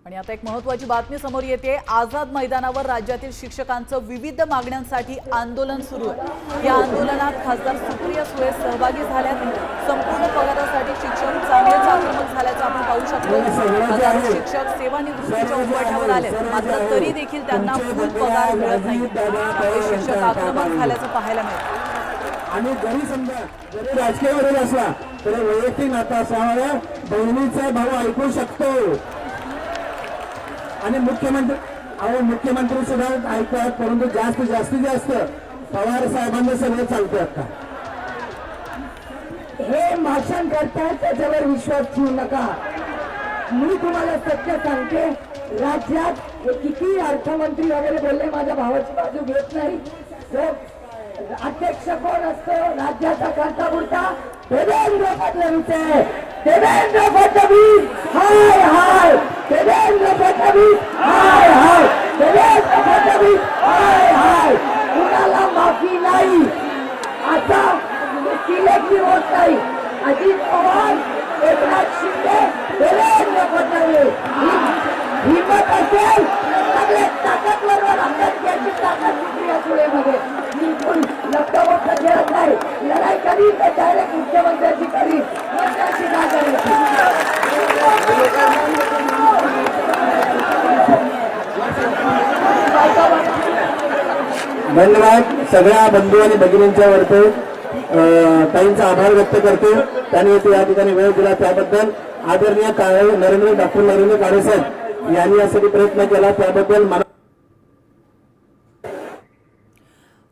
आणि आता एक महत्त्वाची बातमी समोर येते। आझाद मैदानावर राज्यातील शिक्षकांचं विविध मागण्यांसाठी आंदोलन सुरू आहे। या आंदोलनात खासदार सुप्रिया सुळे सहभागी झाल्यात। संपूर्ण पगारासाठी शिक्षक चांगलेच आक्रमक झाल्याचं आपण पाहू शकतो। हजारो शिक्षक सेवानिवृत्तीच्या उंबरठ्यावर आले, मात्र तरी देखील त्यांना फुल पगार मिळत नाही। त्यामुळे शिक्षक आक्रमक झाल्याचं पाहायला मिळतं। आणि जरी समजा जरी राजकीय वरील असला तरी वैयक्तिक नाता असावा, बहिणीचा भाऊ ऐकू शकतो। आणि मुख्यमंत्री सुद्धा ऐकतात, परंतु जास्तीत जास्त पवार साहेबांना सगळं चालतं। आता हे भाषण करतात त्याच्यावर विश्वास ठेवू नका। मी तुम्हाला सत्य सांगते, राज्यात किती अर्थमंत्री वगैरे बोलले माझ्या भावाची बाजू घेत नाही। अध्यक्ष कोण असतो राज्याचा करता बोलता? देवेंद्र फडणवीस आहे। देवेंद्र फडणवीस हाय हाय, देवेंद्र फडणवीस हाय हाय, देवेंद्र फडणवीस हाय हाय। कुणाला माफी नाही। आता सिलेक्टची होत नाही। अजित पवार, एकनाथ शिंदे, देवेंद्र फडणवीस हिम्मत असेल सगळ्यात ताकदवर आमदारकीची ताकद सुप्रिया सुळेमध्ये। मी कोण लपटावट खेळत नाही। लढाई करी तर डायरेक्ट मुख्यमंत्र्याची करी, मंत्र्याची का करायची? धन्यवाद सगळ्या बंधू आणि भगिनींच्या वरती ताईंचा आभार व्यक्त करतो। त्यांनी या ठिकाणी वेळ दिला त्याबद्दल। आदरणीय डॉक्टर नरेंद्र काळे साहेब यांनी यासाठी प्रयत्न केला त्याबद्दल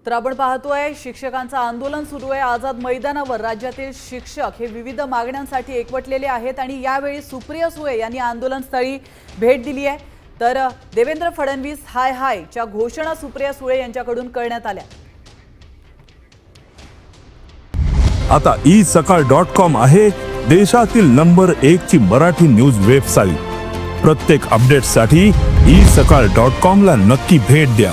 तर आपण पाहतोय शिक्षकांचं आंदोलन सुरू आहे। आझाद मैदानावर राज्यातील शिक्षक हे विविध मागण्यांसाठी एकवटलेले आहेत आणि यावेळी सुप्रिया सुळे यांनी आंदोलनस्थळी भेट दिली आहे। तर देवेंद्र फडणवीस हाय हाय च्या घोषणा सुप्रिया सुळे यांच्याकडून करण्यात आल्या। आता isakal.com आहे देशातील नंबर 1 ची मराठी न्यूज वेबसाईट। प्रत्येक अपडेटसाठी isakal.com ला नक्की भेट द्या।